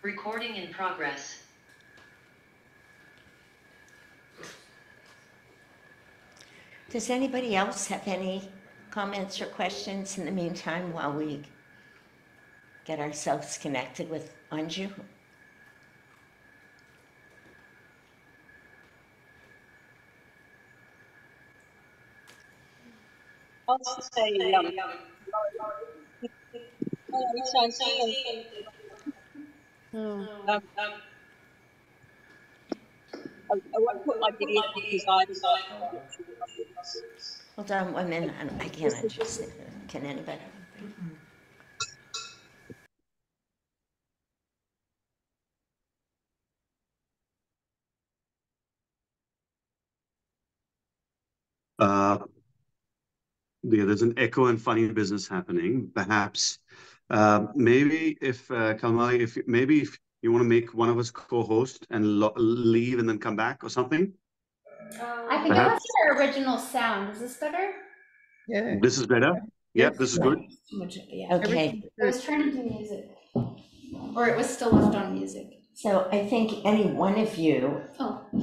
Recording in progress. Does anybody else have any comments or questions in the meantime while we get ourselves connected with Anju? I'll say, I won't put my video because Hold on 1 minute. I can't adjust it. Can anybody? There's an echo and funny business happening. Perhaps, maybe if Kamali, if you want to make one of us co-host and leave and then come back or something. I think I have your original sound. Is this better? Yeah. This is better. Yeah, this is good. Yeah. Okay. I was trying to do music, or it was still left on music. So I think any one of you,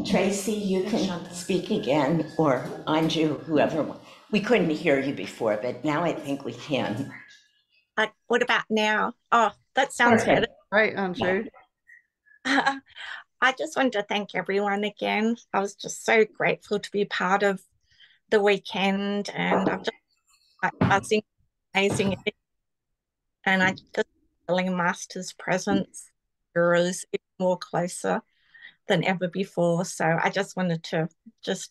Tracy, you can speak again, or Anju, whoever. We couldn't hear you before, but now I think we can. What about now? Oh, that sounds better. Right, Anju. I just wanted to thank everyone again. I was just so grateful to be part of the weekend, and I think amazing, and I just feeling Master's presence, Guru's even more closer than ever before. So I just wanted to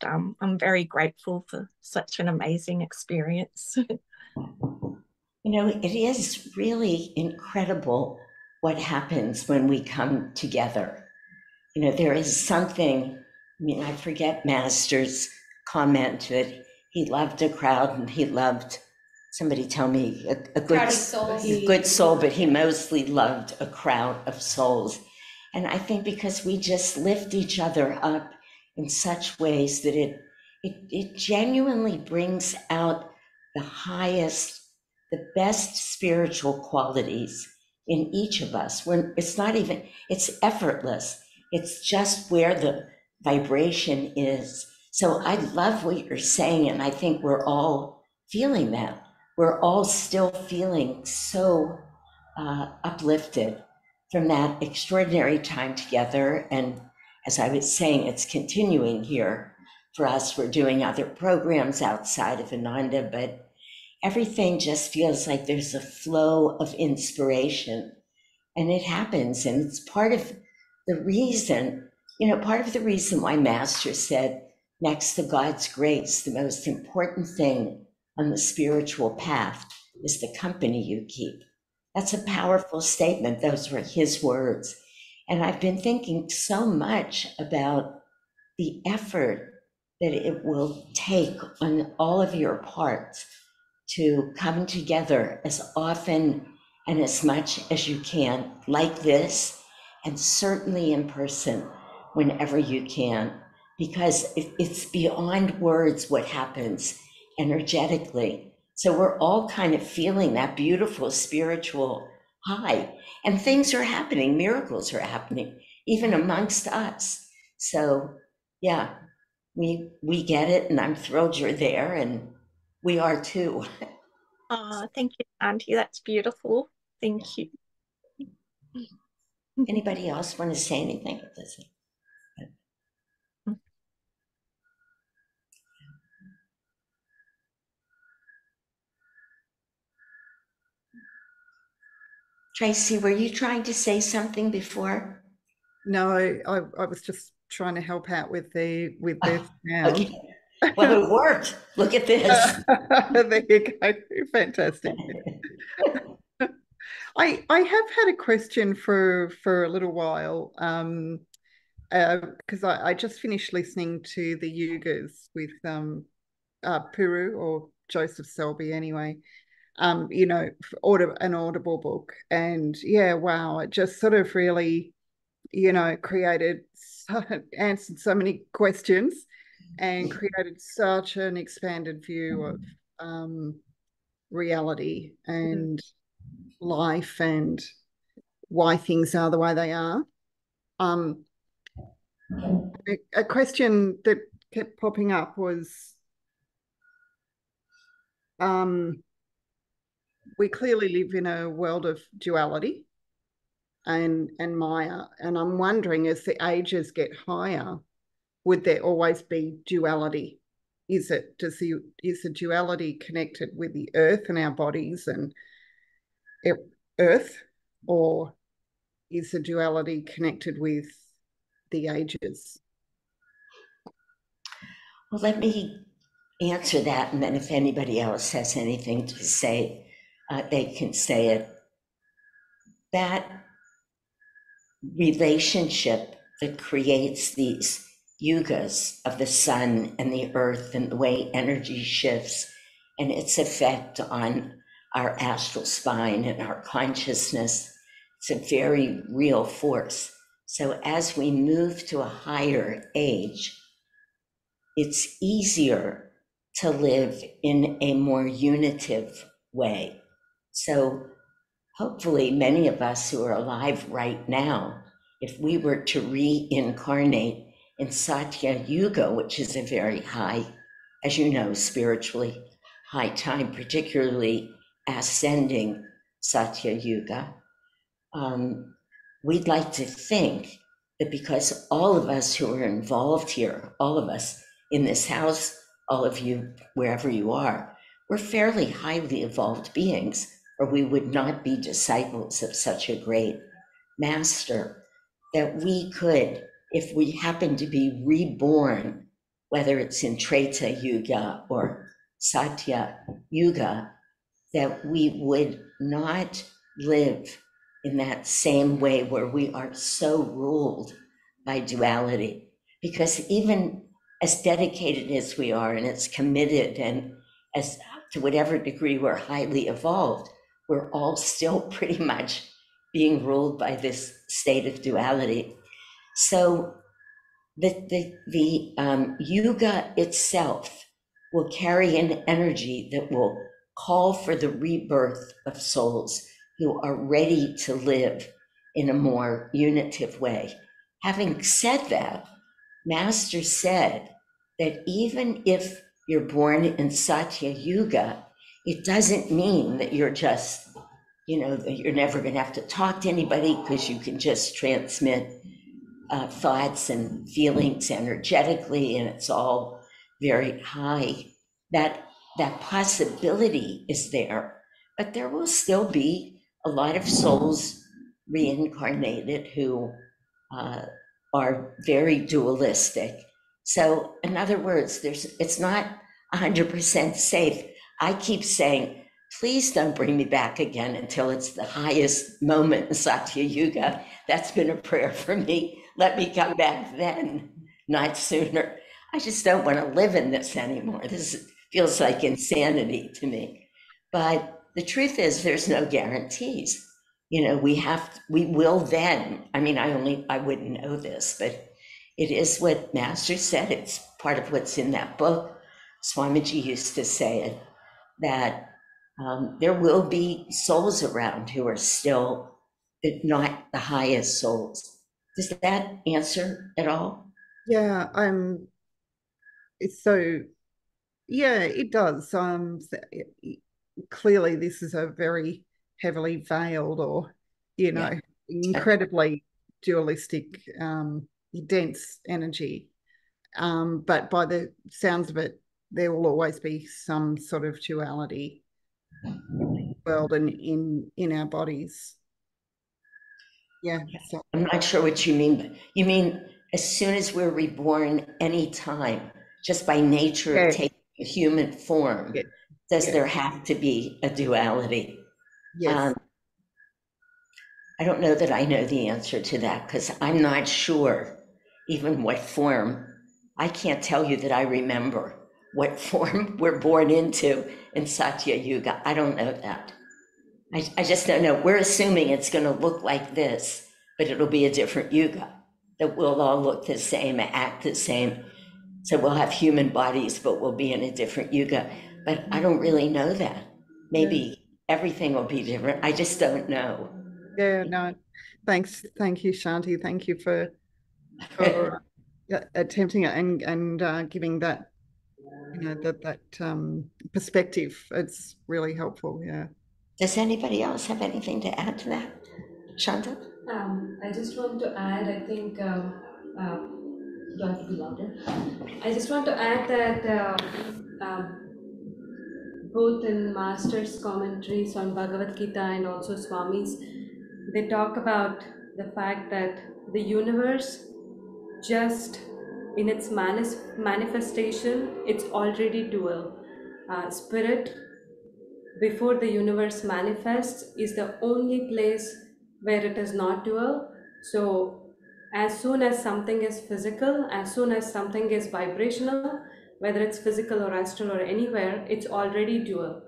I'm very grateful for such an amazing experience. You know, it is really incredible what happens when we come together. You know, there is something, I forget Master's comment that he loved a crowd and he loved, somebody tell me, a good soul, but he mostly loved a crowd of souls. And I think because we just lift each other up in such ways that it genuinely brings out the highest, the best spiritual qualities in each of us. It's effortless. It's just where the vibration is. So I love what you're saying, and I think we're all feeling that. We're all still feeling so uplifted from that extraordinary time together. And as I was saying, it's continuing here for us. We're doing other programs outside of Ananda, but everything just feels like there's a flow of inspiration, and it happens. And it's part of the reason, why Master said, next to God's grace, the most important thing on the spiritual path is the company you keep. That's a powerful statement. Those were his words. And I've been thinking so much about the effort that it will take on all of your parts to come together as often and as much as you can, like this, and certainly in person whenever you can, because it's beyond words what happens energetically. So we're all kind of feeling that beautiful spiritual high, and things are happening, miracles are happening, even amongst us. So yeah, we get it, and I'm thrilled you're there, and we are too. Oh, thank you, Auntie. That's beautiful. Thank you. Anybody else want to say anything? Tracy, were you trying to say something before? No, I was just trying to help out with this sound. Okay. Well, it worked. Look at this. There you go. Fantastic. I have had a question for a little while, because I just finished listening to the Yugas with Puru, or Joseph Selby anyway, an Audible book. And yeah, wow, it just sort of really, answered so many questions and created such an expanded view of reality and life, and why things are the way they are. A question that kept popping up was, we clearly live in a world of duality and Maya, and I'm wondering, as the ages get higher, would there always be duality? Is the duality connected with the earth and our bodies and earth, or is the duality connected with the ages? Well, let me answer that, and then if anybody else has anything to say, they can say it. That relationship that creates these yugas of the sun and the earth and the way energy shifts and its effect on our astral spine and our consciousness, it's a very real force. So as we move to a higher age, it's easier to live in a more unitive way. So hopefully many of us who are alive right now, if we were to reincarnate in Satya Yuga, which is a very high, as you know, spiritually high time, particularly ascending Satya Yuga, we'd like to think that because all of us who are involved here, all of us in this house, all of you, wherever you are, we're fairly highly evolved beings, or we would not be disciples of such a great master, that we could, if we happen to be reborn, whether it's in Treta Yuga or Satya Yuga, that we would not live in that same way where we are so ruled by duality. Because even as dedicated as we are and as committed and as to whatever degree we're highly evolved, we're all still pretty much being ruled by this state of duality. So the yuga itself will carry an energy that will call for the rebirth of souls who are ready to live in a more unitive way. Having said that, Master said that even if you're born in Satya Yuga, it doesn't mean that you're just, that you're never going to have to talk to anybody because you can just transmit thoughts and feelings energetically, and it's all very high. That possibility is there, but there will still be a lot of souls reincarnated who are very dualistic. So, in other words, it's not 100% safe. I keep saying, please don't bring me back again until it's the highest moment in Satya Yuga. That's been a prayer for me. Let me come back then, not sooner. I just don't want to live in this anymore. This feels like insanity to me. But the truth is, there's no guarantees. We will then. I mean, I wouldn't know this, but it is what Master said. It's part of what's in that book. Swamiji used to say it, that there will be souls around who are still not the highest souls. Does that answer at all? Yeah, so yeah, it does. Clearly this is a very heavily veiled or, incredibly dualistic, dense energy. But by the sounds of it, there will always be some sort of duality in the world and in our bodies. Yeah. So I'm not sure what you mean, but you mean as soon as we're reborn, any time, just by nature of taking a human form, does there have to be a duality? Yes. I don't know that I know the answer to that because I'm not sure even what form. I can't tell you that I remember what form we're born into in Satya Yuga. I don't know that. I just don't know. We're assuming it's going to look like this, but it'll be a different yuga, that we'll all look the same, act the same. So we'll have human bodies, but we'll be in a different yuga. But I don't really know that. Maybe everything will be different. I just don't know. Yeah, no. Thanks. Thank you, Shanti. Thank you for attempting it and giving that, that perspective. It's really helpful. Yeah. Does anybody else have anything to add to that? Shanta? I just want to add, I think, do I have to be louder? I just want to add that both in Master's commentaries on Bhagavad Gita and also Swami's, they talk about the fact that the universe, just in its manifestation, it's already dual. Spirit, before the universe manifests, is the only place where it is not dual. So as soon as something is physical, as soon as something is vibrational, whether it's physical or astral or anywhere, it's already dual.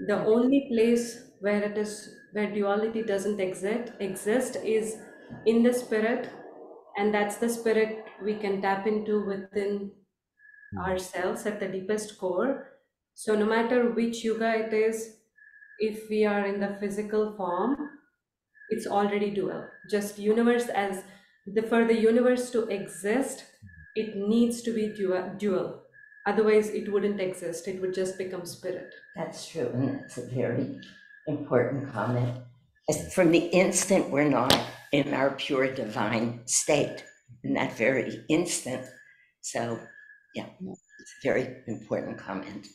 The only place where duality doesn't exist is in the spirit, and that's the spirit we can tap into within ourselves at the deepest core. So no matter which yuga it is, if we are in the physical form, it's already dual. Just universe for the universe to exist, it needs to be dual. Otherwise, it wouldn't exist. It would just become spirit. That's true, and that's a very important comment. From the instant we're not in our pure divine state, in that very instant. So, yeah, it's a very important comment.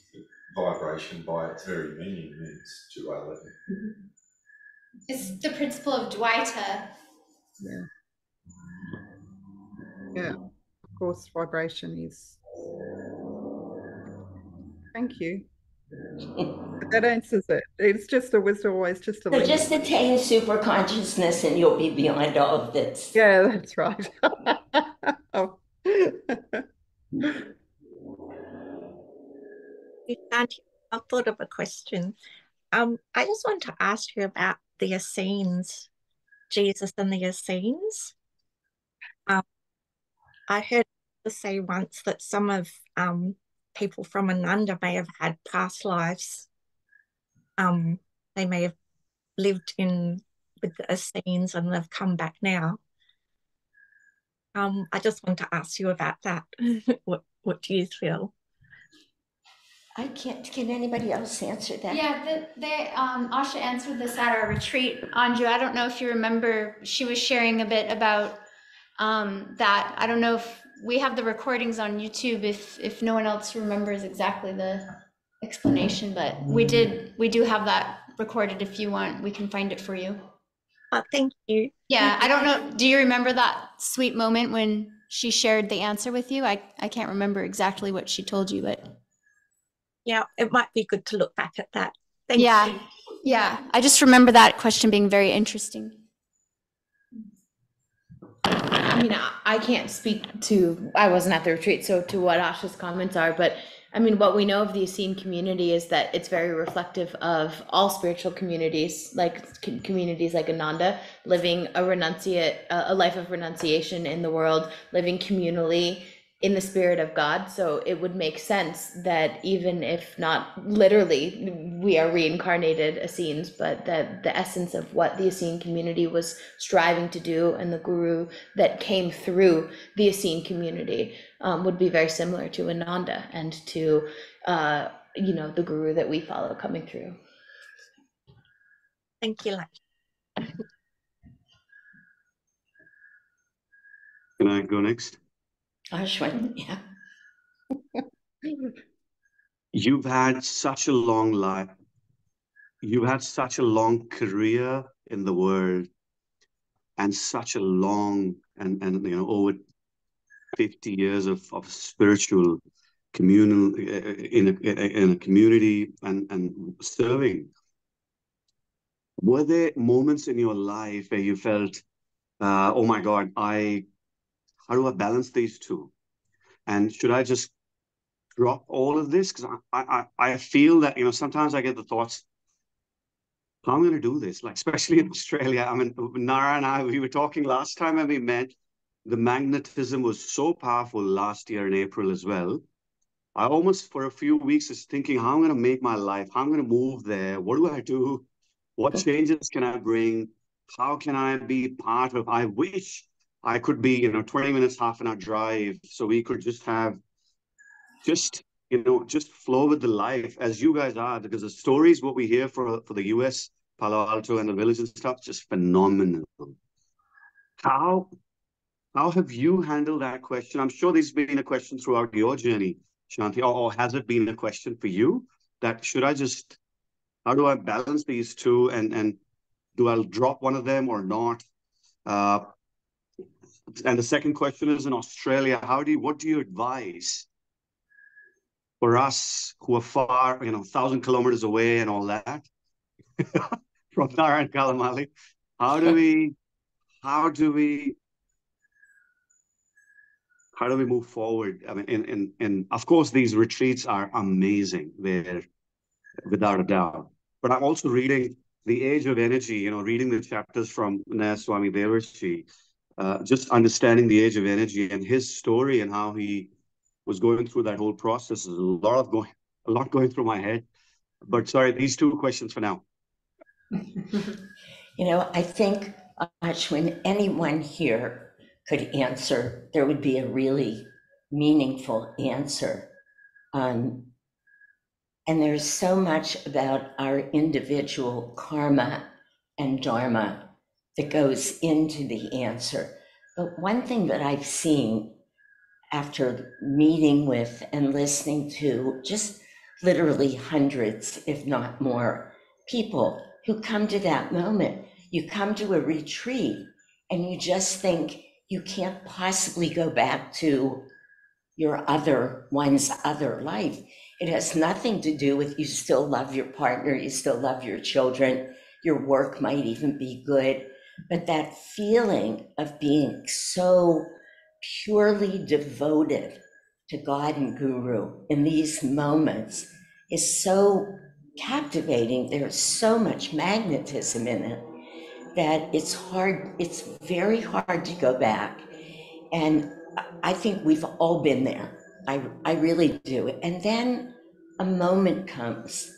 Vibration, by its very meaning, means duality. It's the principle of Dvaita. Yeah. Yeah. Of course, vibration is. Thank you. That answers it. It's just always just a. So just attain super consciousness and you'll be beyond all of this. Yeah, that's right. Oh. Shanti, I thought of a question. I just want to ask you about the Essenes, Jesus and the Essenes. I heard you say once that some of people from Ananda may have had past lives. They may have lived with the Essenes and they've come back now. I just want to ask you about that. What do you feel? I can't. Can anybody else answer that? Yeah, Asha answered this at our retreat. Anju, I don't know if you remember, she was sharing a bit about that. I don't know if we have the recordings on YouTube, if no one else remembers exactly the explanation, but we do have that recorded. If you want, we can find it for you. Oh, thank you. Yeah, I don't know. Do you remember that sweet moment when she shared the answer with you? I can't remember exactly what she told you, but yeah, it might be good to look back at that. Thank you. Yeah. I just remember that question being very interesting. I mean, I can't speak to, I wasn't at the retreat, so to what Asha's comments are, but I mean, what we know of the Essene community is that it's very reflective of all spiritual communities, like communities like Ananda, living a life of renunciation in the world, living communally in the spirit of God. So it would make sense that even if not literally we are reincarnated Essenes, but that the essence of what the Essene community was striving to do and the guru that came through the Essene community would be very similar to Ananda and to the guru that we follow coming through. Thank you. Can I go next? Ashwin, yeah. You've had such a long life. You've had such a long career in the world, and such a long and over 50 years of spiritual communal in a community and serving. Were there moments in your life where you felt, oh my God, how do I balance these two? And should I just drop all of this? Because I feel that, sometimes I get the thoughts, how am I going to do this? Like, especially in Australia. I mean, Nara and I, we were talking last time when we met, the magnetism was so powerful last year in April as well. I almost, for a few weeks, was thinking, how am I going to make my life? How am I going to move there? What do I do? What changes can I bring? how can I be part of, I wish I could be, 20 minutes, half an hour drive, so we could just have, just flow with the life as you guys are, because the stories, what we hear for the US, Palo Alto and the village and stuff, just phenomenal. How how have you handled that question? I'm sure this has been a question throughout your journey, Shanti, or has it been a question for you that how do I balance these two, and do I drop one of them or not? Uh, and the second question is, in Australia, what do you advise for us who are far, 1,000 kilometers away and all that from Nara and Kalamali? How do we move forward? I mean, and of course, these retreats are amazing. They're without a doubt. But I'm also reading The Age of Energy, reading the chapters from Nayaswami Devarshi, just understanding the age of energy and his story and how he was going through that whole process. There's a lot going through my head. But sorry, these two questions for now. I think, when anyone here could answer, there would be a really meaningful answer. And there's so much about our individual karma and dharma that goes into the answer. But one thing that I've seen after meeting with and listening to just literally hundreds, if not more, people who come to that moment. You come to a retreat and you just think you can't possibly go back to your one's other life. It has nothing to do with you still love your partner, you still love your children, your work might even be good, but that feeling of being so purely devoted to God and Guru in these moments is so captivating. There's so much magnetism in it that it's very hard to go back. And I think we've all been there. I really do. And then a moment comes,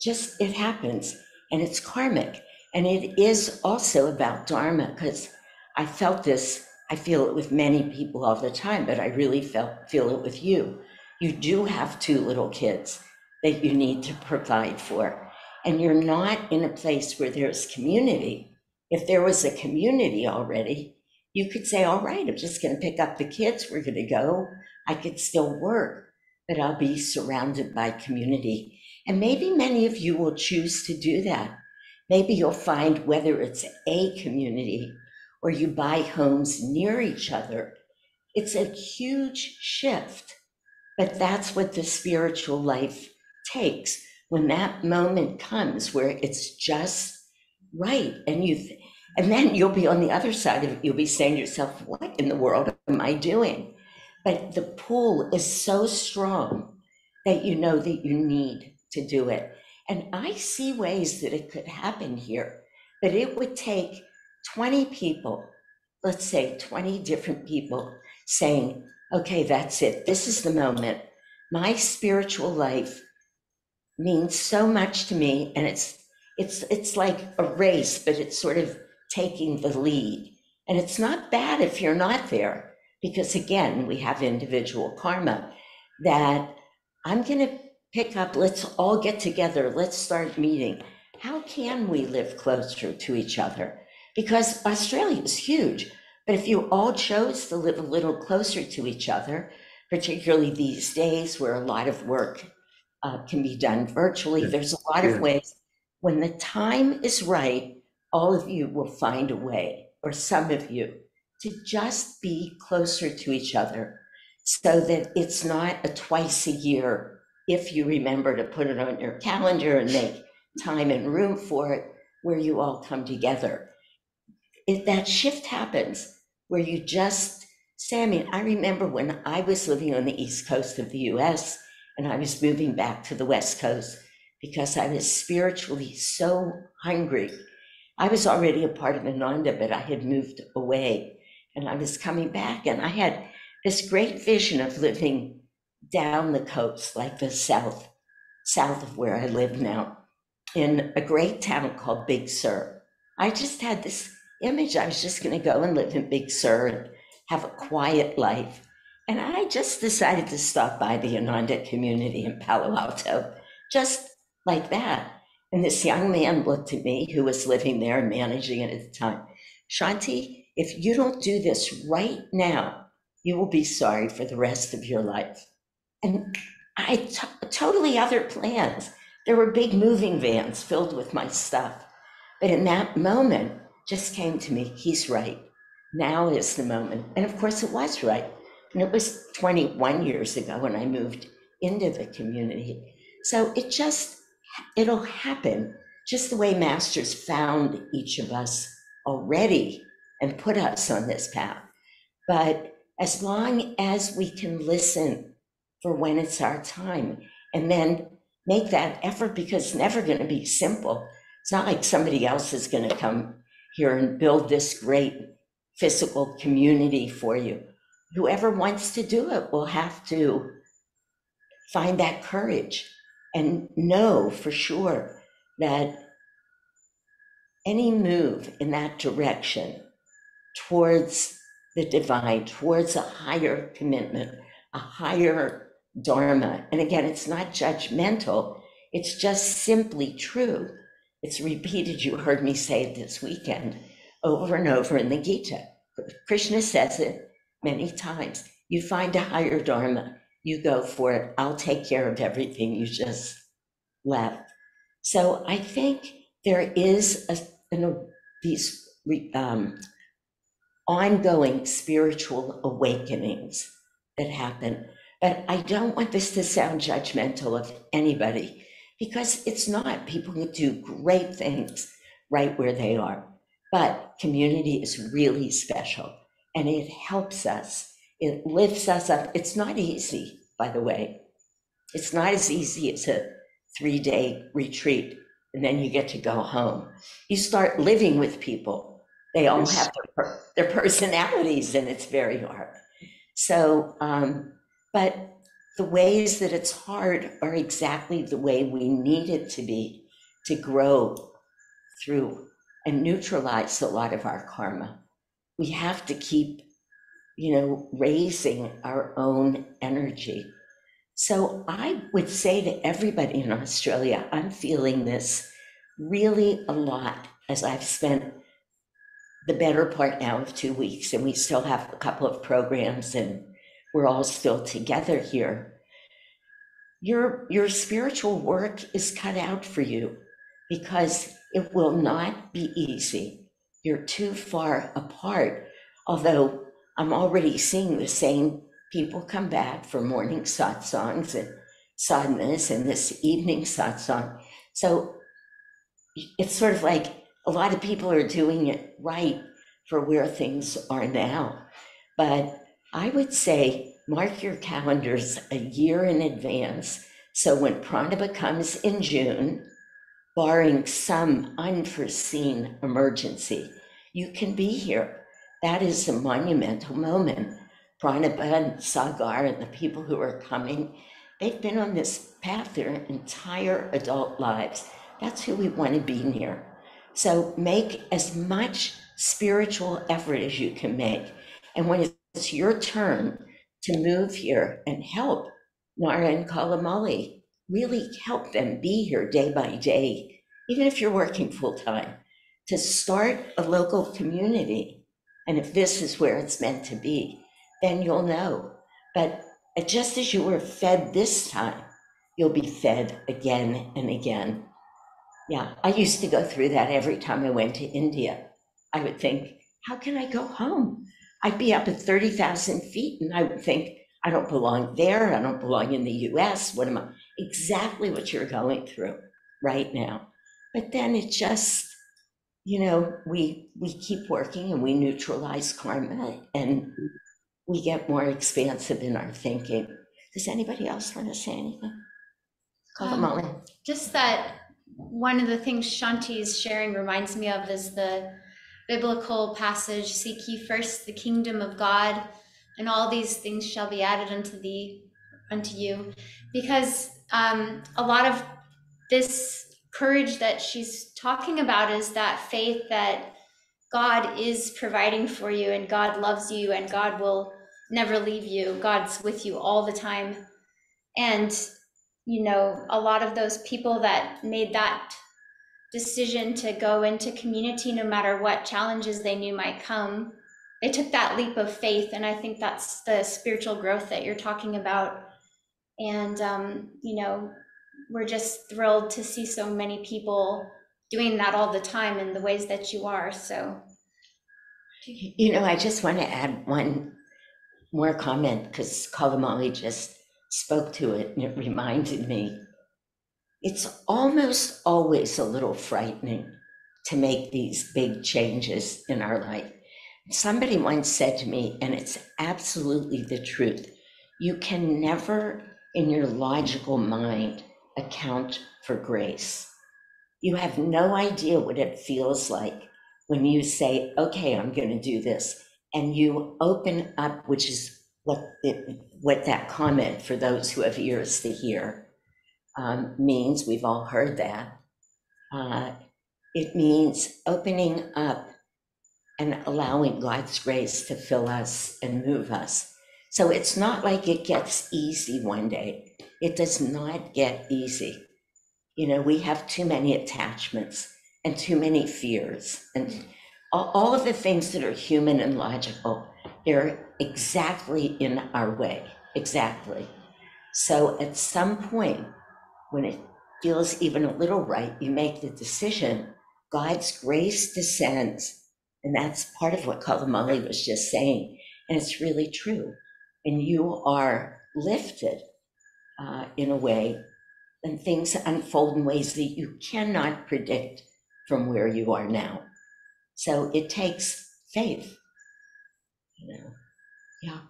it happens, and it's karmic. And it is also about dharma, because I feel it with many people all the time, but I really feel it with you. You do have two little kids that you need to provide for, and you're not in a place where there's community. If there was a community already, you could say, all right, I'm just going to pick up the kids, we're going to go. I could still work, but I'll be surrounded by community. And maybe many of you will choose to do that. Maybe you'll find, whether it's a community or you buy homes near each other, it's a huge shift. But that's what the spiritual life takes. When that moment comes where it's just right, and then you'll be on the other side of it, you'll be saying to yourself, what in the world am I doing? But the pull is so strong that you know that you need to do it. And I see ways that it could happen here, but it would take 20 people, let's say 20 different people saying, okay, that's it. This is the moment. My spiritual life means so much to me, and it's like a race, but it's sort of taking the lead. And it's not bad if you're not there, because again, we have individual karma that I'm going to pick up. Let's all get together. Let's start meeting. How can we live closer to each other? Because Australia is huge, but if you all chose to live a little closer to each other, particularly these days where a lot of work can be done virtually, there's a lot of ways. When the time is right, all of you will find a way, or some of you, to just be closer to each other, so that it's not a twice a year, if you remember to put it on your calendar and make time and room for it, where you all come together. That shift happens where you just say, I remember when I was living on the East Coast of the US and I was moving back to the West Coast because I was spiritually so hungry. I was already a part of Ananda, but I had moved away and I was coming back, and I had this great vision of living down the coast, like the south of where I live now, in a great town called Big Sur. I just had this image. I was just going to go and live in Big Sur and have a quiet life. And I just decided to stop by the Ananda community in Palo Alto, just like that. And this young man looked at me who was living there and managing it at the time. Shanti, if you don't do this right now, you will be sorry for the rest of your life. And I totally other plans. There were big moving vans filled with my stuff. But in that moment, just came to me, he's right. Now is the moment. And of course, it was right. And it was 21 years ago when I moved into the community. So it'll happen just the way Masters found each of us already and put us on this path. But as long as we can listen for when it's our time and then make that effort, because it's never going to be simple. It's not like somebody else is going to come here and build this great physical community for you. Whoever wants to do it will have to find that courage and know for sure that any move in that direction towards the divine, towards a higher commitment, a higher dharma. And again, it's not judgmental, it's just simply true. It's repeated, you heard me say it this weekend, over and over in the Gita. Krishna says it many times. You find a higher dharma, you go for it. I'll take care of everything you just left. So I think there is these ongoing spiritual awakenings that happen. But I don't want this to sound judgmental of anybody, because it's not. People can do great things right where they are. But community is really special, and it helps us. It lifts us up. It's not easy, by the way. It's not as easy as a 3-day retreat, and then you get to go home. You start living with people. They all have their personalities, and it's very hard. So, but the ways that it's hard are exactly the way we need it to be to grow through and neutralize a lot of our karma. We have to keep, raising our own energy. So I would say to everybody in Australia, I'm feeling this really a lot as I've spent the better part now of 2 weeks, and we still have a couple of programs and we're all still together here. Your spiritual work is cut out for you because it will not be easy. You're too far apart. Although I'm already seeing the same people come back for morning satsangs and sadhanas and this evening satsang. So it's sort of like a lot of people are doing it right for where things are now. But I would say mark your calendars a year in advance. So when Pranaba comes in June, barring some unforeseen emergency, you can be here. That is a monumental moment. Pranaba and Sagar and the people who are coming, they've been on this path their entire adult lives. That's who we want to be near. So make as much spiritual effort as you can make. And when it's your turn to move here and help Nara and Kalamali, really help them be here day by day, even if you're working full time, to start a local community. And if this is where it's meant to be, then you'll know. But just as you were fed this time, you'll be fed again and again. Yeah, I used to go through that every time I went to India. I would think, how can I go home? I'd be up at 30,000 feet and I would think, I don't belong there. I don't belong in the US. What am I? Exactly what you're going through right now. But then it just, we keep working and we neutralize karma and we get more expansive in our thinking. Does anybody else want to say anything? Just that one of the things Shanti is sharing reminds me of is the biblical passage, seek ye first the kingdom of God, and all these things shall be added unto you. Because a lot of this courage that she's talking about is that faith that God is providing for you, and God loves you, and God will never leave you. God's with you all the time. And, you know, a lot of those people that made that decision to go into community, no matter what challenges they knew might come, they took that leap of faith. And I think that's the spiritual growth that you're talking about. And, you know, we're just thrilled to see so many people doing that all the time in the ways that you are. So, you know, I just want to add one more comment because Kalamali just spoke to it and it reminded me. It's almost always a little frightening to make these big changes in our life. Somebody once said to me, and it's absolutely the truth, you can never in your logical mind account for grace. You have no idea what it feels like when you say, okay, I'm going to do this. And you open up, which is what that comment, for those who have ears to hear, means. We've all heard that. It means opening up and allowing God's grace to fill us and move us. So it's not like it gets easy one day. It does not get easy. You know, we have too many attachments and too many fears and all of the things that are human and logical, they're exactly in our way, exactly. So at some point, when it feels even a little right, you make the decision, God's grace descends. And that's part of what Kalamali was just saying. And it's really true. And you are lifted in a way, and things unfold in ways that you cannot predict from where you are now. So it takes faith, you know. Yeah.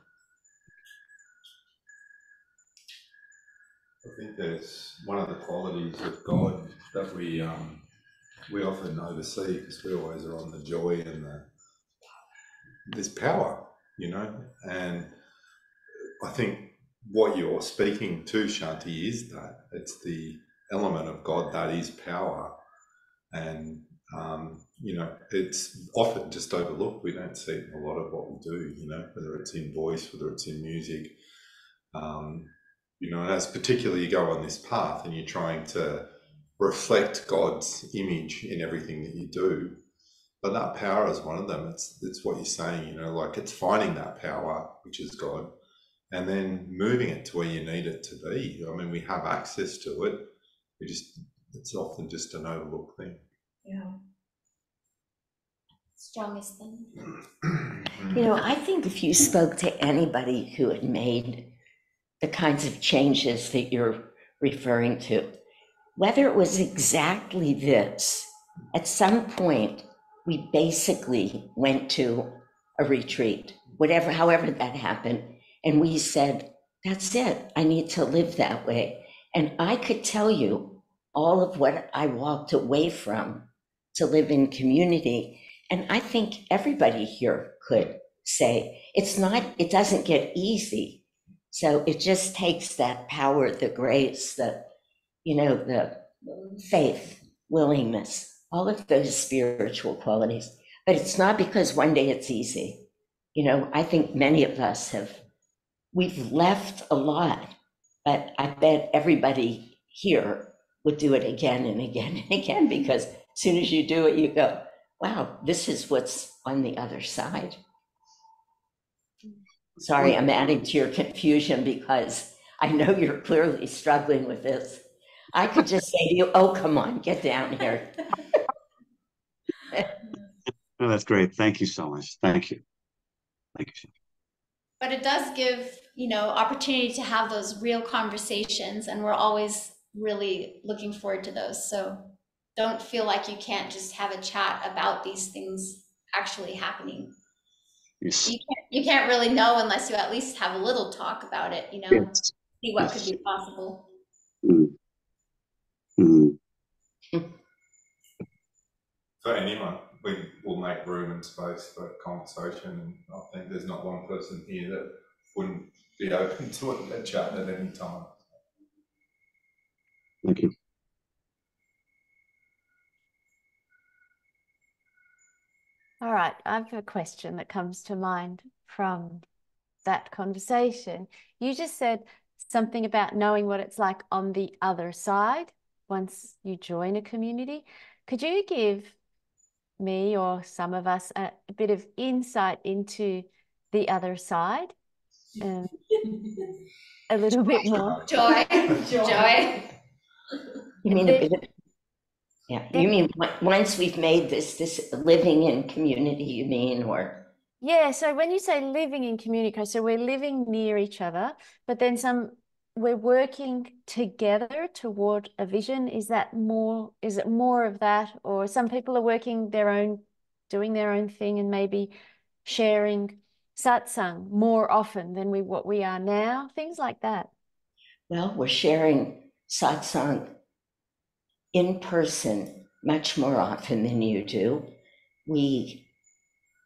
I think that's one of the qualities of God that we often oversee, because we always are on the joy and there's power, you know. And I think what you're speaking to, Shanti, is that it's the element of God that is power. And you know, it's often just overlooked. We don't see a lot of what we do, you know, whether it's in voice, whether it's in music. You know, and as particularly you go on this path and you're trying to reflect God's image in everything that you do, but that power is one of them. It's what you're saying, you know, like it's finding that power, which is God, and then moving it to where you need it to be. I mean, we have access to it. It's often just an overlooked thing. yeah. Strongest thing. You know, I think if you spoke to anybody who had made the kinds of changes that you're referring to, whether it was exactly this, at some point, we basically went to a retreat, however that happened, and we said, that's it, I need to live that way. And I could tell you all of what I walked away from to live in community. And I think everybody here could say, it doesn't get easy. So it just takes that power, the grace, the faith, willingness, all of those spiritual qualities. But it's not because one day it's easy. You know, I think many of us we've left a lot, but I bet everybody here would do it again and again and again, because as soon as you do it, you go, wow, this is what's on the other side. Sorry, I'm adding to your confusion because I know you're clearly struggling with this. I could just say to you, oh, come on, get down here. Oh, that's great. Thank you so much. Thank you. Thank you. But it does give, you know, opportunity to have those real conversations, and we're always really looking forward to those. So don't feel like you can't just have a chat about these things actually happening. Yes. You can't really know unless you at least have a little talk about it, you know, Yes. see what Yes. could be possible. For anyone, we will make room and space for conversation. And I think there's not one person here that wouldn't be open to a chat at any time. Thank you. All right, I have a question that comes to mind from that conversation. You just said something about knowing what it's like on the other side once you join a community. Could you give me or some of us a bit of insight into the other side? A little bit more. Joy. Joy. You mean a bit of, yeah, you mean once we've made this living in community, you mean, or? Yeah, so when you say living in community, so we're living near each other, but then we're working together toward a vision. Is it more of that? Or some people are working doing their own thing and maybe sharing satsang more often than what we are now, things like that. Well, we're sharing satsang in person much more often than you do.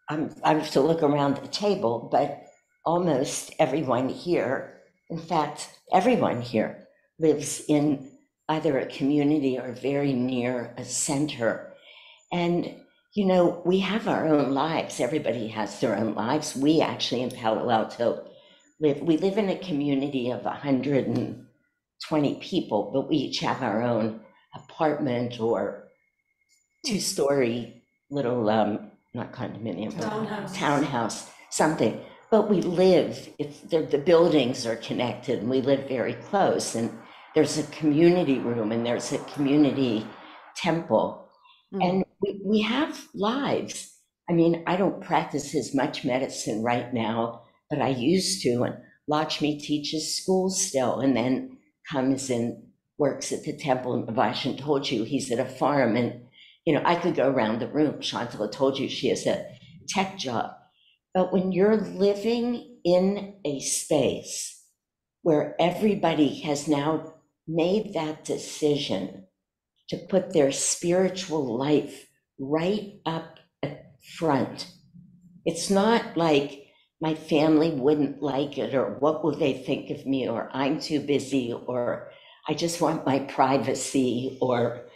I have to look around the table, but almost everyone here, in fact, everyone here lives in either a community or very near a center. And, you know, we have our own lives. Everybody has their own lives. We actually in Palo Alto we live in a community of 120 people, but we each have our own apartment or two-story little, not condominium, townhouse, something. But we live, the buildings are connected and we live very close. And there's a community room and there's a community temple. And we have lives. I mean, I don't practice as much medicine right now, but I used to. And Lakshmi teaches school still and then comes and works at the temple. And Varshan told you he's at a farm. And, you know, I could go around the room. Shantala told you she has a tech job. But when you're living in a space where everybody has now made that decision to put their spiritual life right up front, it's not like my family wouldn't like it, or what will they think of me, or I'm too busy, or I just want my privacy, or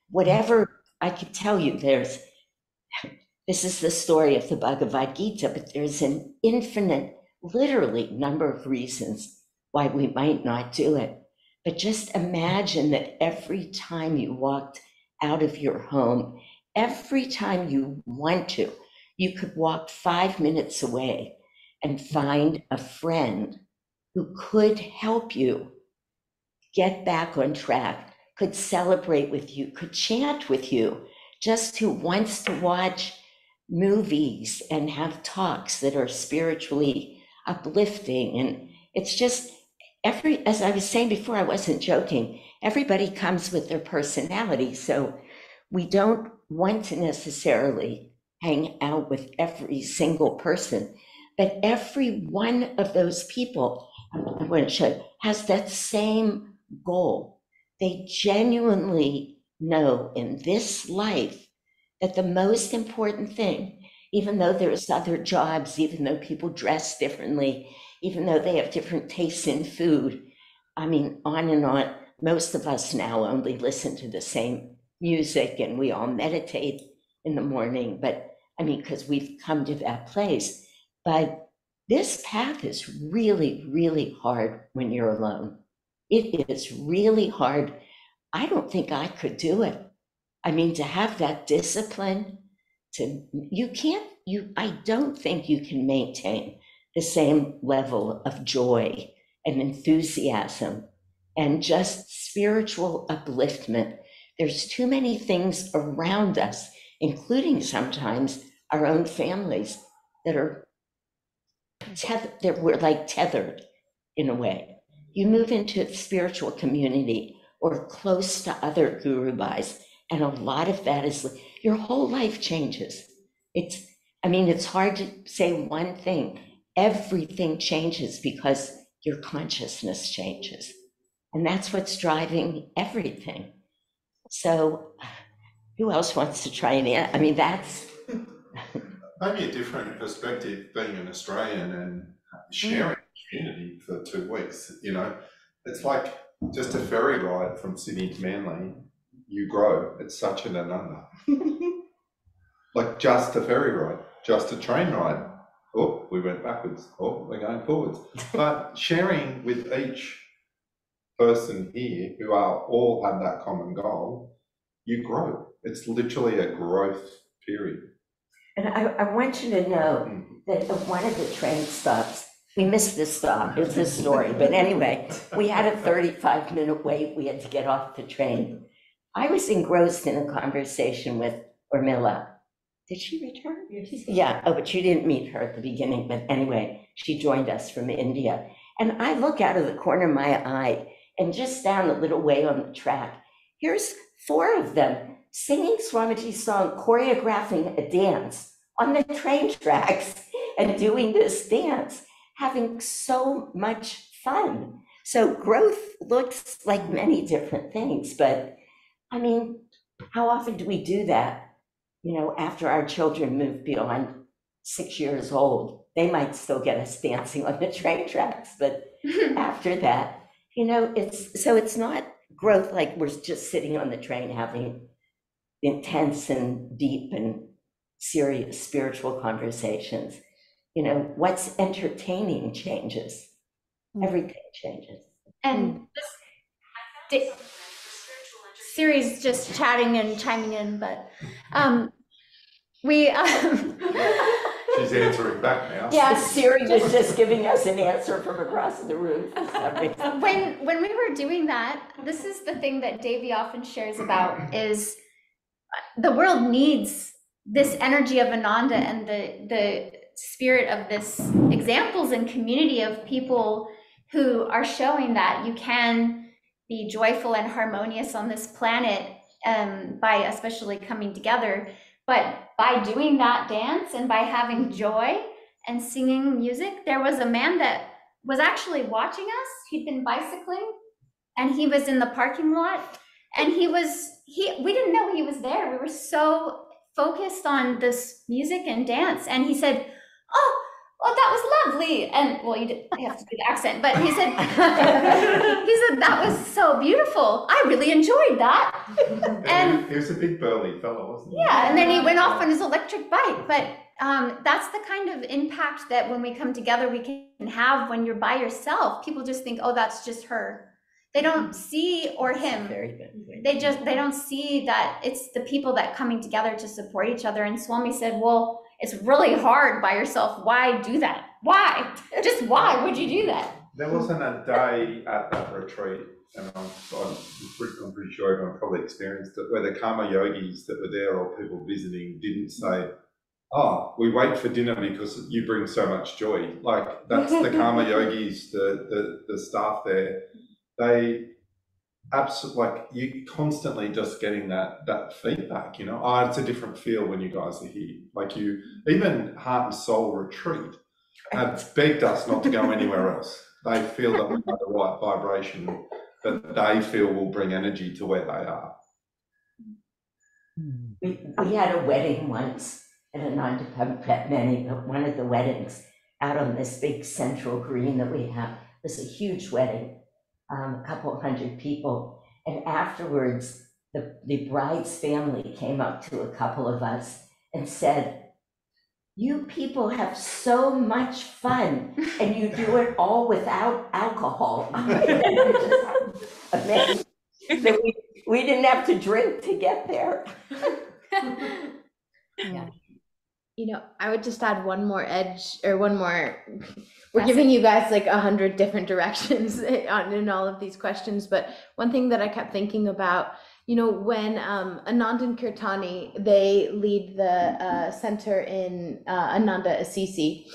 whatever. I could tell you this is the story of the Bhagavad Gita, but there's an infinite, literally, number of reasons why we might not do it. But just imagine that every time you walked out of your home, every time you want to, you could walk 5 minutes away and find a friend who could help you get back on track, could celebrate with you, could chant with you, just who wants to watch movies and have talks that are spiritually uplifting. And it's just as I was saying before, I wasn't joking, everybody comes with their personality. So we don't want to necessarily hang out with every single person, but every one of those people, I want to show, has that same goal. They genuinely know in this life that the most important thing, even though there's other jobs, even though people dress differently, even though they have different tastes in food, I mean, on and on, most of us now only listen to the same music and we all meditate in the morning, but I mean, because we've come to that place. But this path is really, really hard when you're alone. It is really hard. I don't think I could do it. I mean, to have that discipline, I don't think you can maintain the same level of joy and enthusiasm and just spiritual upliftment. There's too many things around us, including sometimes our own families, that we're like tethered in a way. You move into a spiritual community or close to other Guru Bhais, and a lot of that is your whole life changes. It's hard to say one thing. Everything changes because your consciousness changes. And that's what's driving everything. So who else wants to try and, I mean, that's. Maybe a different perspective being an Australian and sharing community for 2 weeks, you know, it's like just a ferry ride from Sydney to Manly. You grow. It's such an Ananda. like just a ferry ride, just a train ride. Oh, we went backwards. Oh, we're going forwards. But sharing with each person here who are all have that common goal, you grow. It's literally a growth period. And I want you to know that at one of the train stops, we missed this stop, it's a story, but anyway, we had a 35-minute wait, we had to get off the train. I was engrossed in a conversation with Urmila. Did she return? Yeah, oh, but you didn't meet her at the beginning, but anyway, she joined us from India. And I look out of the corner of my eye, and just down a little way on the track, here's 4 of them singing Swamiji's song, choreographing a dance on the train tracks and doing this dance, having so much fun. So growth looks like many different things, but I mean, how often do we do that? You know, after our children move beyond 6 years old, they might still get us dancing on the train tracks, but after that, you know, it's not growth like we're just sitting on the train having intense and deep and serious spiritual conversations. You know, what's entertaining changes. Everything changes. And this series just chatting and chiming in, but we She's answering back now. Yeah, Siri was just giving us an answer from across the room. when we were doing that, this is the thing that Davy often shares about, is the world needs this energy of Ananda and the spirit of this examples and community of people who are showing that you can be joyful and harmonious on this planet, by especially coming together. But by doing that dance and by having joy and singing music, there was a man that was actually watching us. He'd been bicycling and he was in the parking lot, and we didn't know he was there. We were so focused on this music and dance. And he said, "Oh, well, that was lovely." And well, you have to do the accent, but he said, "That was so beautiful. I really enjoyed that." And he was a big burly fellow, wasn't he? yeah, and then he went off on his electric bike. But that's the kind of impact that when we come together, we can have. When you're by yourself, people just think, "Oh, that's just her." They don't see, or him. Very good. They don't see that it's the people that coming together to support each other. And Swami said, "Well, it's really hard by yourself. Why do that? Why? Just why would you do that?" There wasn't a day at that retreat, and I'm pretty sure everyone probably experienced it, where the karma yogis that were there or people visiting didn't say, "Oh, we wait for dinner because you bring so much joy." Like, that's the karma yogis, the staff there. They absolutely, like, you constantly just getting that feedback, you know. Oh, it's a different feel when you guys are here. Like, you, even Heart and Soul Retreat have begged us not to go anywhere else. They feel that we have the right vibration that they feel will bring energy to where they are. We had a wedding once at Ananda Padmani, but one of the weddings out on this big central green that we have. It was a huge wedding, a couple hundred people. And afterwards, the bride's family came up to a couple of us and said, "You people have so much fun, and you do it all without alcohol." Amazing. So we didn't have to drink to get there. Yeah. You know, I would just add one more edge, or one more. We're giving you guys like 100 different directions in all of these questions, but one thing that I kept thinking about, you know, when Ananda and Kirtani, they lead the center in Ananda Assisi,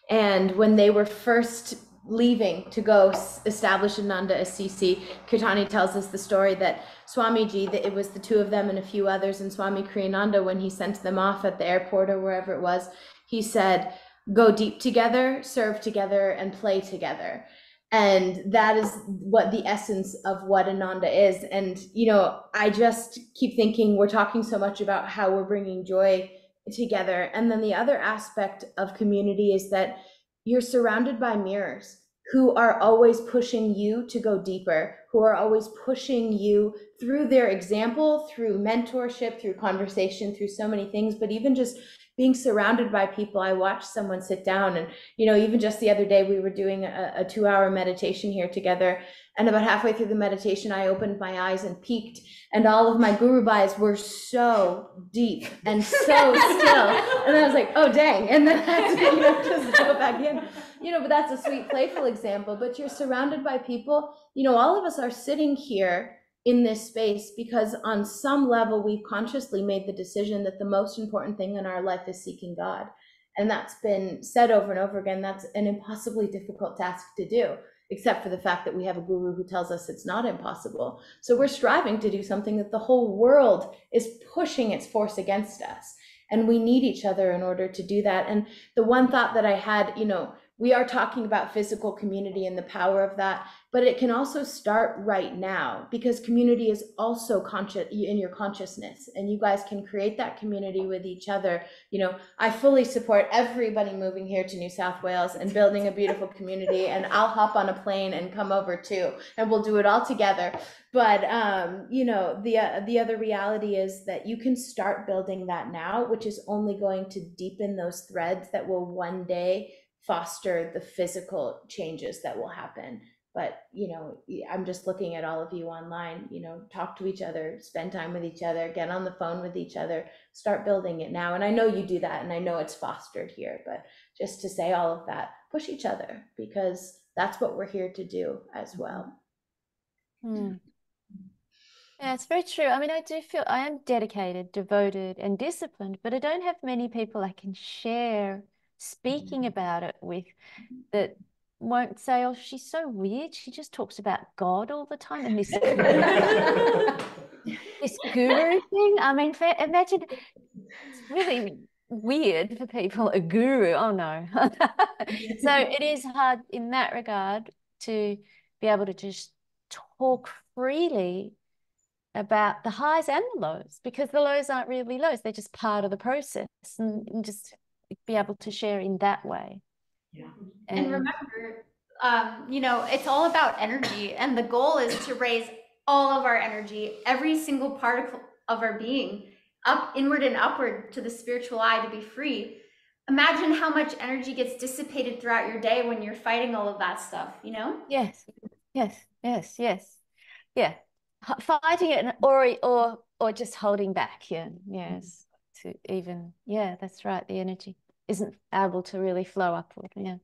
and when they were first leaving to go establish Ananda Assisi, Kirtani tells us the story that Swamiji, that it was the 2 of them and a few others, and Swami Kriyananda, when he sent them off at the airport or wherever it was, he said, "Go deep together, serve together, and play together." And that is what the essence of what Ananda is. And, you know, I just keep thinking, we're talking so much about how we're bringing joy together. And then the other aspect of community is that you're surrounded by mirrors. who are always pushing you to go deeper, who are always pushing you through their example, through mentorship, through conversation, through so many things, but even just being surrounded by people. I watched someone sit down and, even just the other day, we were doing a 2-hour meditation here together. And about halfway through the meditation, I opened my eyes and peeked, and all of my guru bhais were so deep and so still. And I was like, oh, dang. And then I had to, just go back in. But that's a sweet, playful example. But you're surrounded by people. All of us are sitting here in this space because on some level, we've consciously made the decision that the most important thing in our life is seeking God. And that's been said over and over again. That's an impossibly difficult task to do, except for the fact that we have a guru who tells us it's not impossible. So we're striving to do something that the whole world is pushing its force against us. And we need each other in order to do that. And the one thought that I had, we are talking about physical community and the power of that, but it can also start right now, because community is also conscious in your consciousness, and you guys can create that community with each other. I fully support everybody moving here to New South Wales and building a beautiful community, and I'll hop on a plane and come over too, and we'll do it all together. But the other reality is that you can start building that now, which is only going to deepen those threads that will one day foster the physical changes that will happen. But I'm just looking at all of you online, talk to each other, spend time with each other, get on the phone with each other, start building it now. And I know you do that, and I know it's fostered here, but just to say all of that, push each other, because that's what we're here to do as well. Yeah, it's very true. I mean, I do feel I am dedicated, devoted, and disciplined, but I don't have many people I can share speaking about it with that won't say, oh, she's so weird. She just talks about God all the time. And this this guru thing. I mean, imagine, it's really weird for people, a guru. Oh, no. So it is hard in that regard to be able to just talk freely about the highs and the lows, because the lows aren't really lows. They're just part of the process, and just be able to share in that way. Yeah. And remember, it's all about energy, and the goal is to raise all of our energy, every single particle of our being, up, inward and upward to the spiritual eye, to be free. Imagine how much energy gets dissipated throughout your day when you're fighting all of that stuff, Yes. Yeah. Fighting it, or just holding back. Yes. To even, that's right. The energy isn't able to really flow upward. Yeah.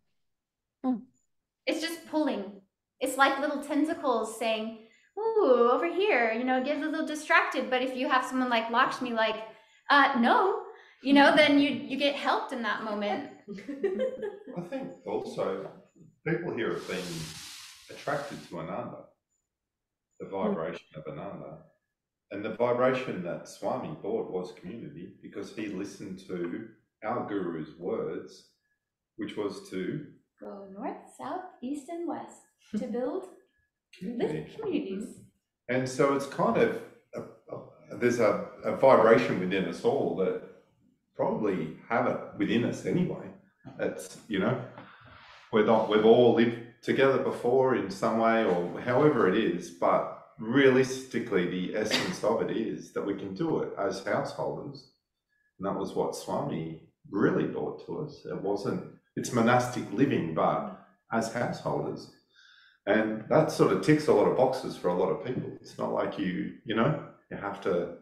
It's just pulling. It's like little tentacles saying, ooh, over here, get a little distracted. But if you have someone like Lakshmi, no, then you get helped in that moment. I think also people here have been attracted to Ananda, the vibration of Ananda. And the vibration that Swami brought was community, because he listened to our guru's words, which was to go north, south, east, and west to build communities. And so it's kind of, there's a vibration within us all that probably have it within us anyway. It's, we've all lived together before in some way, or however it is, but realistically, the essence of it is that we can do it as householders. And that was what Swami really brought to us. It's monastic living, but as householders. And that sort of ticks a lot of boxes for a lot of people. It's not like you have to,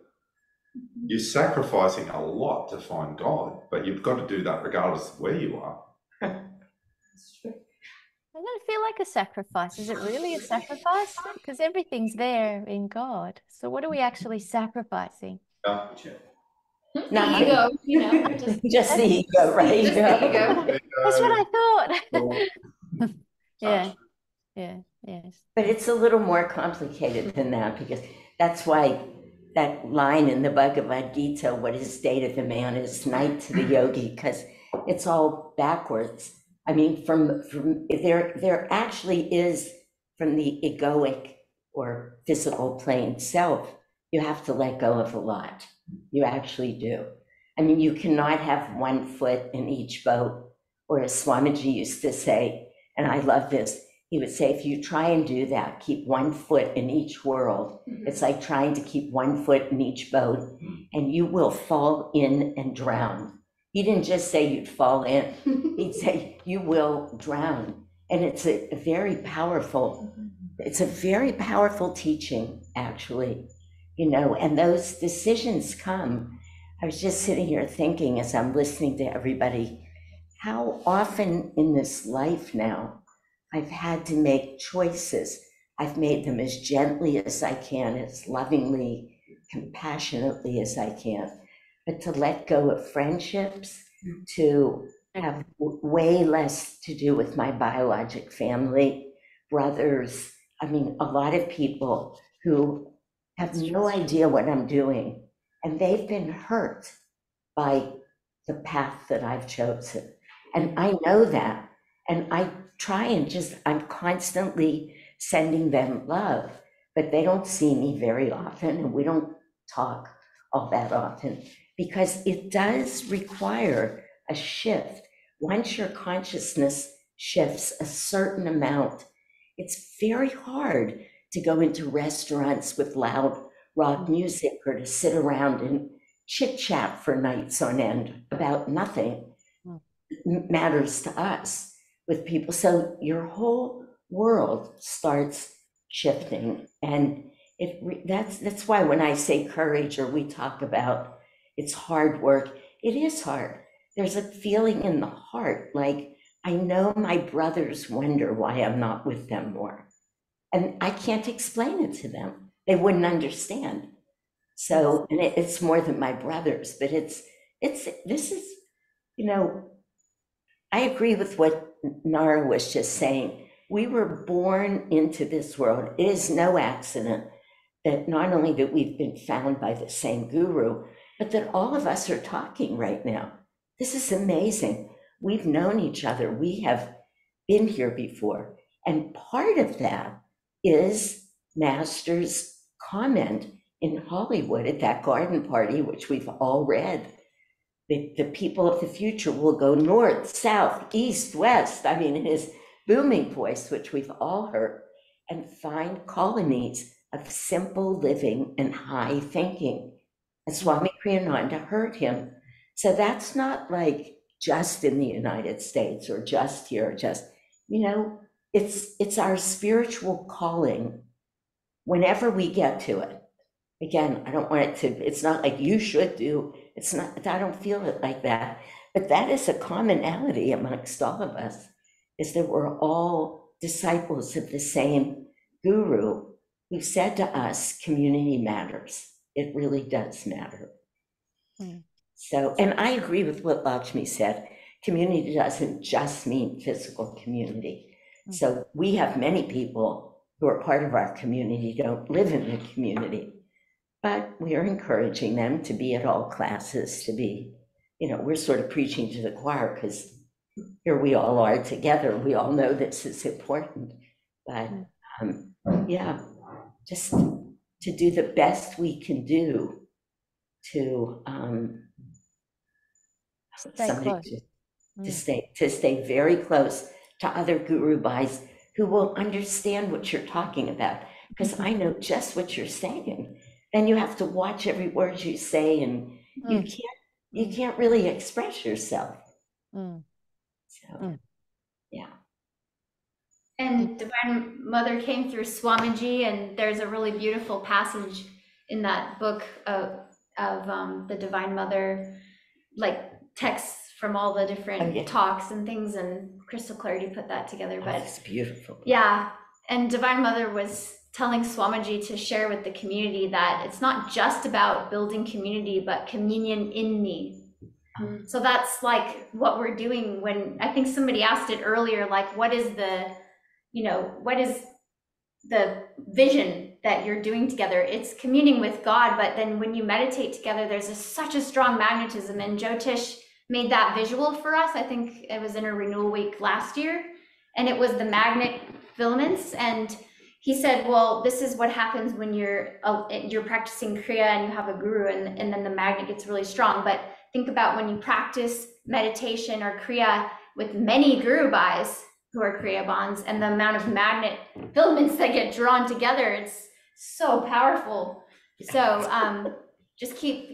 you're sacrificing a lot to find God, but you've got to do that regardless of where you are. That's true. I don't feel like a sacrifice. Is it really a sacrifice? Because everything's there in God. So what are we actually sacrificing? The ego, just the ego, right? Just the ego. That's what I thought. Yes. But it's a little more complicated than that, because that's why that line in the Bhagavad Gita, what is state of the man is night to the yogi, because it's all backwards. I mean, from there actually is, from the egoic or physical plane self, you have to let go of a lot. You actually do. I mean, you cannot have one foot in each boat, or as Swamiji used to say, and I love this, he would say, if you try and do that, keep one foot in each world, it's like trying to keep one foot in each boat, and you will fall in and drown. He didn't just say you'd fall in, he'd say you will drown. And it's a very powerful teaching, actually, you know, and those decisions come. I was just sitting here thinking as I'm listening to everybody, how often in this life now I've had to make choices. I've made them as gently as I can, as lovingly, compassionately as I can, but to let go of friendships, to have way less to do with my biologic family, brothers. I mean, a lot of people who have no idea what I'm doing, and they've been hurt by the path that I've chosen. And I know that, and I try and I'm constantly sending them love, but they don't see me very often, and we don't talk all that often, because it does require a shift. Once your consciousness shifts a certain amount, it's very hard to go into restaurants with loud rock music or to sit around and chit chat for nights on end about nothing that matters to us with people. So your whole world starts shifting, and that's why when I say courage, or we talk about it's hard work, it is hard. There's a feeling in the heart, like I know my brothers wonder why I'm not with them more, and I can't explain it to them. They wouldn't understand. So, and it's more than my brothers, but this is, you know, I agree with what Nara was just saying. We were born into this world. It is no accident that not only that we've been found by the same guru, but that all of us are talking right now. This is amazing. We've known each other. We have been here before. And part of that is Master's comment in Hollywood at that garden party, which we've all read. The people of the future will go north, south, east, west. I mean, in his booming voice, which we've all heard, and find colonies of simple living and high thinking. And Swami Kriyananda heard him. So that's not like just in the United States or just here, you know, it's our spiritual calling whenever we get to it. Again, I don't want it to, it's not like you should do, it's not, I don't feel it like that. But that is a commonality amongst all of us, is that we're all disciples of the same guru who said to us, community matters. It really does matter. So, and I agree with what Lakshmi said. Community doesn't just mean physical community. So we have many people who are part of our community, don't live in the community, but we are encouraging them to be at all classes, to be, you know, we're sort of preaching to the choir because here we all are together. We all know this is important, but yeah, just to do the best we can do to stay very close to other Guru Bhais who will understand what you're talking about, because I know just what you're saying. Then you have to watch every word you say, and you can't really express yourself. So yeah. And Divine Mother came through Swamiji, and there's a really beautiful passage in that book of the Divine Mother, like texts from all the different talks and things, and Crystal Clarity put that together. But it's beautiful. Yeah, and Divine Mother was telling Swamiji to share with the community that it's not just about building community, but communion in me. So that's like what we're doing when, I think somebody asked it earlier, like what is the vision that you're doing together? It's communing with God, but then when you meditate together, there's such a strong magnetism. And Jyotish made that visual for us. I think it was in a renewal week last year, and it was the magnet filaments. And he said, well, this is what happens when you're practicing Kriya and you have a guru, and then the magnet gets really strong. But think about when you practice meditation or Kriya with many Guru Bhais, who are Kriya bonds, and the amount of magnet filaments that get drawn together, it's so powerful. So just keep,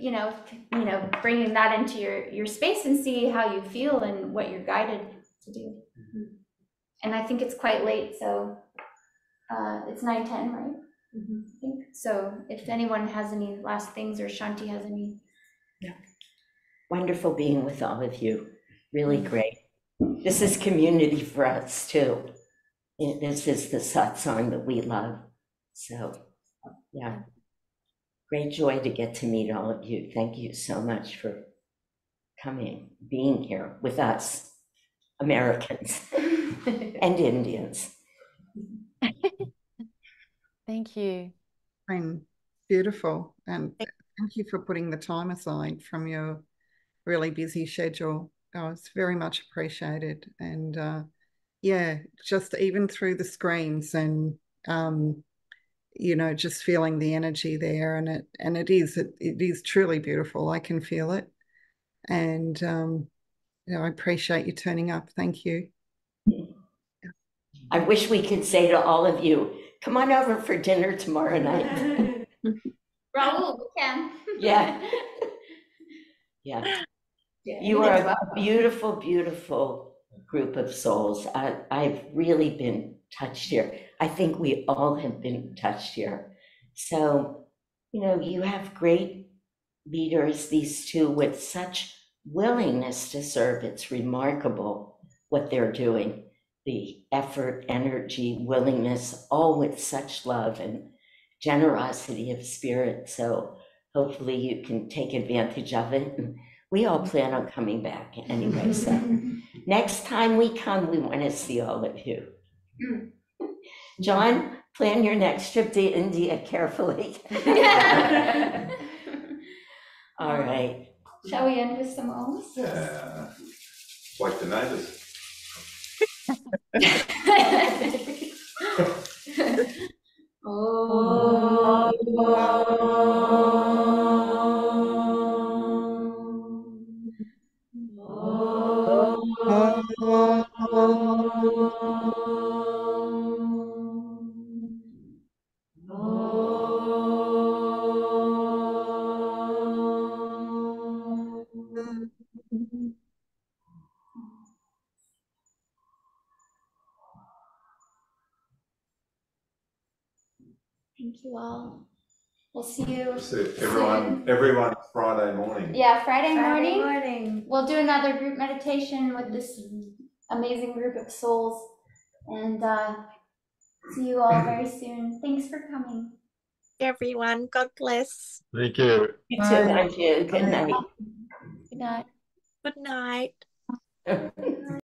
bringing that into your space and see how you feel and what you're guided to do. And I think it's quite late, so it's 9:10, right? I think so. If anyone has any last things, or Shanti has any. Yeah. Wonderful being with all of you. Really great. This is community for us too. This is the satsang that we love. So, yeah, great joy to get to meet all of you. Thank you so much for coming, being here with us, Americans and Indians. Thank you. And beautiful. And thank you for putting the time aside from your really busy schedule. Oh, it's very much appreciated. And yeah, just even through the screens and just feeling the energy there, and it is truly beautiful. I can feel it. And I appreciate you turning up. Thank you. I wish we could say to all of you, come on over for dinner tomorrow night. Raul, we can. Yeah. Yeah. You are a beautiful, beautiful group of souls. I've really been touched here. I think we all have been touched here. So, you have great leaders, these two, with such willingness to serve. It's remarkable what they're doing. The effort, energy, willingness, all with such love and generosity of spirit. So hopefully you can take advantage of it. And we all plan on coming back anyway. So next time we come, we want to see all of you. John, plan your next trip to India carefully. All right. Shall we end with some ohms? Yeah. Like the neighbors. Oh. Thank you all. We'll see you. Everyone Friday morning. Yeah, Friday morning. We'll do another group meditation with this amazing group of souls. And see you all very soon. Thanks for coming. Everyone, God bless. Thank you. You too, thank you. Good night. Good night. Good night.